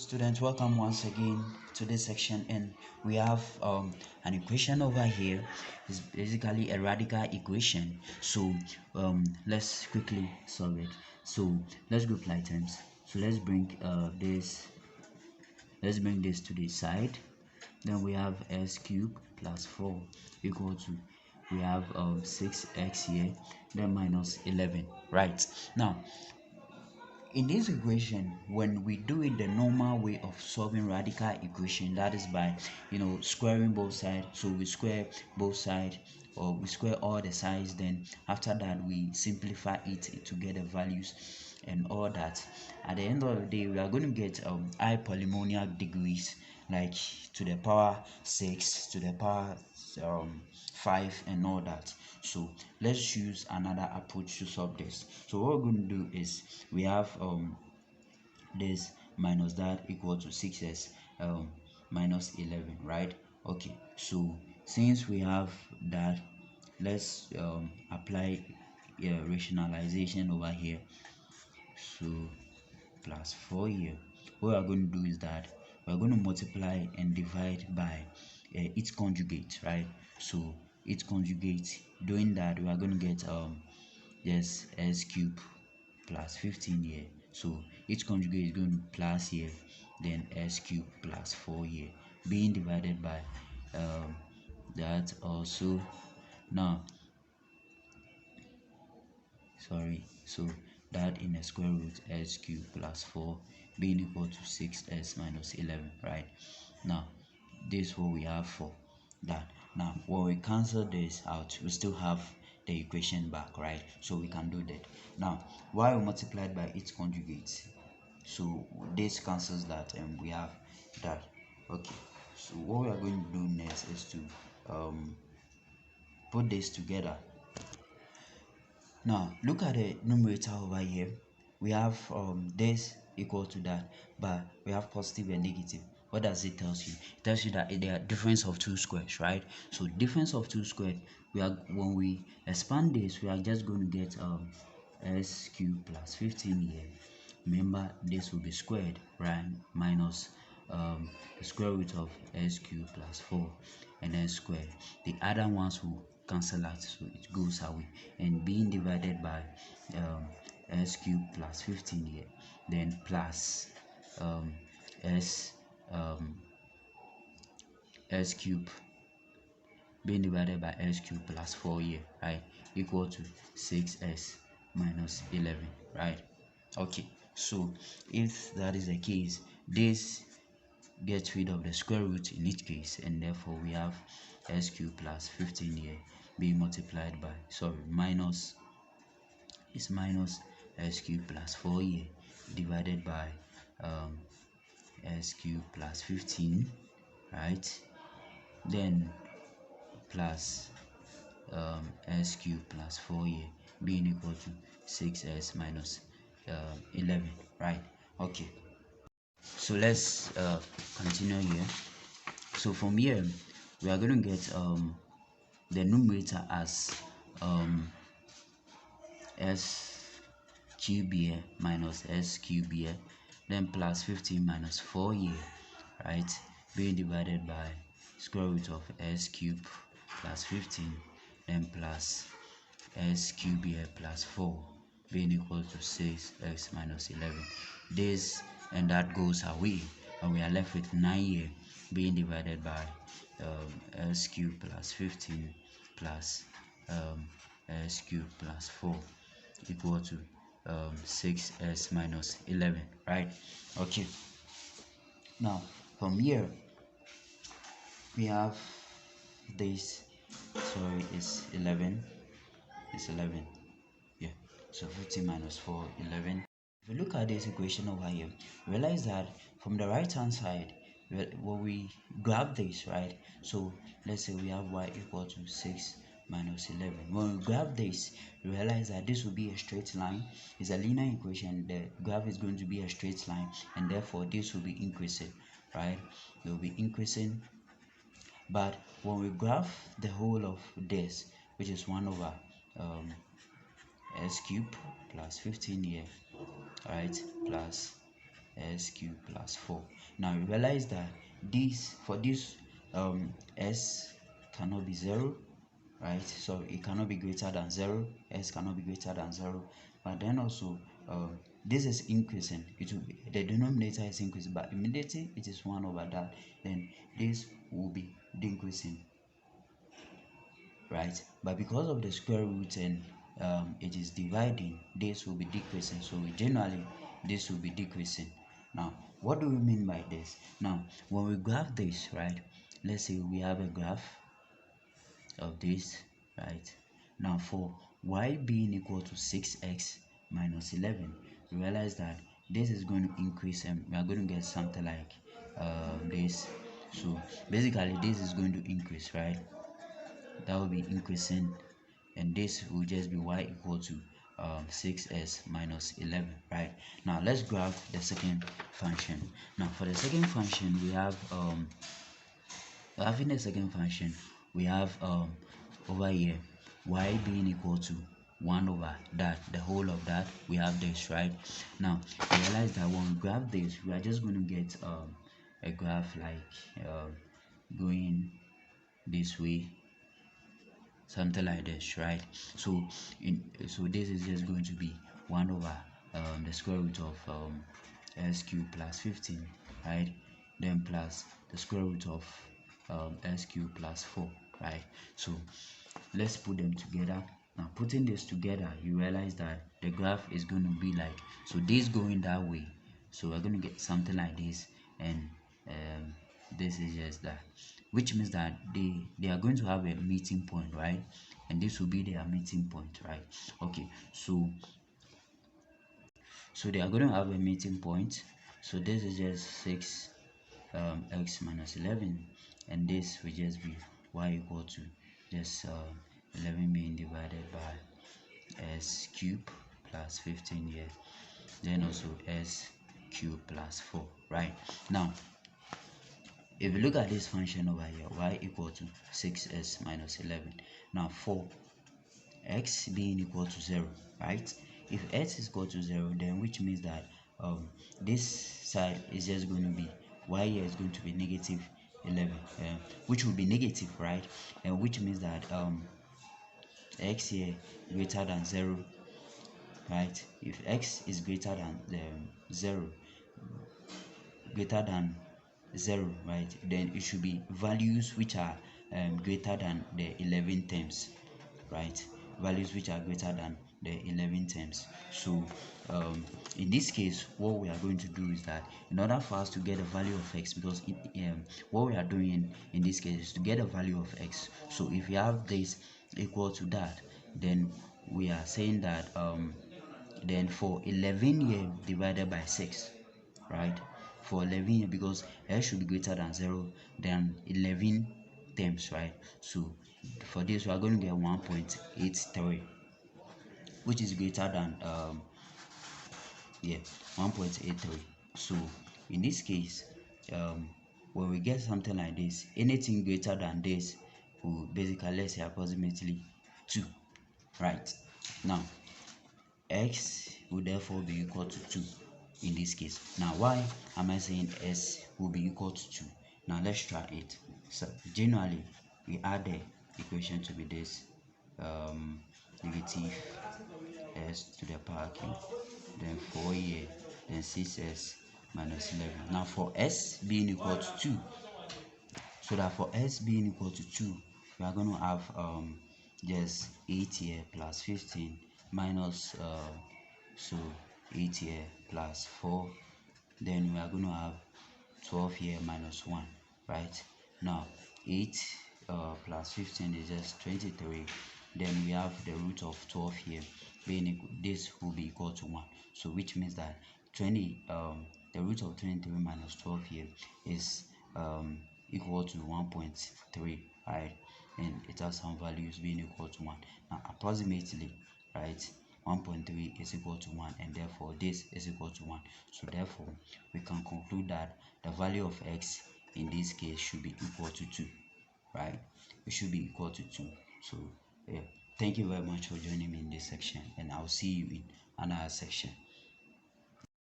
Students, welcome once again to this section, and we have an equation over here. It's basically a radical equation. So let's quickly solve it. So let's group like terms. So let's bring this to the side. Then we have s cubed plus 4 equal to, we have 6x here, then minus 11. Right now, in this equation, when we do it the normal way of solving radical equation, that is by squaring both sides. So we square both sides, or we square all the sides, then after that we simplify it to get the values and all that. At the end of the day, we are going to get I polynomial degrees, like to the power 6, to the power 5 and all that. So let's use another approach to solve this. So what we're going to do is, we have this minus that equal to 6s minus 11, right? Okay, so since we have that, let's apply rationalization over here. So plus 4 here. What we're going to do is that we're going to multiply and divide by its conjugate, right? So its conjugate, doing that, we are going to get yes, s cubed plus 15 here. So its conjugate is going to plus here, then s cubed plus 4 here, being divided by that also. Now, sorry, so that in the square root s cubed plus 4 being equal to 6s minus 11, right? Now this is what we have for that. Now when we cancel this out, we still have the equation back, right? So we can do that. Now y multiplied by its conjugate, so this cancels that and we have that. Okay, so what we are going to do next is to put this together. Now look at the numerator over here. We have this equal to that, but we have positive and negative. What does it tell you? It tells you that they are difference of two squares, right? So difference of two squares, when we expand this, we are just going to get s cubed plus 15 here. Remember, this will be squared, right? Minus the square root of s cubed plus 4 and then squared. The other ones will cancel out, so it goes away, and being divided by s cubed plus 15 here, then plus s s cubed being divided by s cubed plus 4 here, right, equal to 6s minus 11, right? Okay, so if that is the case, this gets rid of the square root in each case, and therefore we have s cubed plus 15 here being multiplied by, minus s cubed plus 4 here divided by s cubed plus 15, right? Then plus s cubed plus 4 here being equal to 6s minus 11, right? Okay, so let's continue here. So from here, we are going to get the numerator as s cubed here minus s cubed here, then plus 15 minus 4 here, right, being divided by square root of s cubed plus 15, then plus s cubed here plus 4 being equal to 6x minus 11. This and that goes away, and we are left with 9 here being divided by s cubed plus 15 plus s cubed plus 4 equal to 6s minus 11, right? Okay, now from here we have this, sorry, it's 11, yeah. So 15 minus 4, 11. If you look at this equation over here, realize that from the right hand side, when we grab this, right, so let's say we have y equal to 6 minus 11. When we grab this, realize that this will be a straight line. It's a linear equation. The graph is going to be a straight line, and therefore this will be increasing, right? It will be increasing. But when we graph the whole of this, which is 1 over s cubed plus 15 here, right, plus s cubed plus 4. Now you realize that this for this s cannot be 0, right? So it cannot be greater than 0. S cannot be greater than 0. But then also this is increasing. It will be, the denominator is increasing, but immediately it is 1 over that, then this will be decreasing, right? But because of the square root and it is dividing, this will be decreasing. So generally this will be decreasing. Now what do we mean by this? Now when we graph this, right, let's say we have a graph of this, right? Now for y being equal to 6x minus 11, we realize that this is going to increase and we are going to get something like this. So basically this is going to increase, right? That will be increasing, and this will just be y equal to 6s minus 11, right? Now let's graph the second function. Now for the second function, we have having the second function, we have over here y being equal to 1 over that, the whole of that. We have this, right? Now realize that when we graph this, we are just going to get a graph like going this way, something like this, right? So this is just going to be 1 over the square root of s cubed plus 15, right? Then plus the square root of s cubed plus 4, right? So let's put them together. Now putting this together, you realize that the graph is going to be like, so this going that way, so we're going to get something like this, and this is just that, which means that they are going to have a meeting point, right? And this will be their meeting point, right? Okay, so they are going to have a meeting point. So this is just 6 x minus 11, and this will just be y equal to just 11 being divided by s cubed plus 15 here, then also s cubed plus 4, right? Now if you look at this function over here, y equal to 6s minus 11. Now for x being equal to 0, right? If x is equal to 0, then which means that this side is just going to be, y here is going to be negative 11, which will be negative, right? And which means that x here greater than 0, right? If x is greater than 0, greater than 0, right, then it should be values which are greater than the 11 terms, right? Values which are greater than the 11 terms. So in this case, what we are going to do is that in order for us to get a value of x, because what we are doing in this case is to get a value of x. So if we have this equal to that, then we are saying that then for 11 here divided by 6, right? For 11 here, because s should be greater than 0 than 11 terms, right? So for this we are going to get 1.83, which is greater than 1.83. So in this case, when we get something like this, anything greater than this will basically, let's say, approximately 2, right? Now x will therefore be equal to 2 in this case. Now why am I saying s will be equal to 2? Now let's try it. So generally we add the equation to be this, negative s to the power cube, then 4 here, then 6s minus 11. Now for s being equal to 2, so that for s being equal to 2, we are going to have just 8 here plus 15 minus so 8 here plus 4, then we are going to have 12 here minus 1, right? Now 8 plus 15 is just 23, then we have the root of 12 here being equal, this will be equal to 1. So which means that the root of 23 minus 12 here is equal to 1.3, right? And it has some values being equal to 1. Now approximately, right, 1.3 is equal to 1, and therefore this is equal to 1. So therefore we can conclude that the value of x in this case should be equal to 2, right? It should be equal to 2. So yeah, thank you very much for joining me in this section, and I'll see you in another section.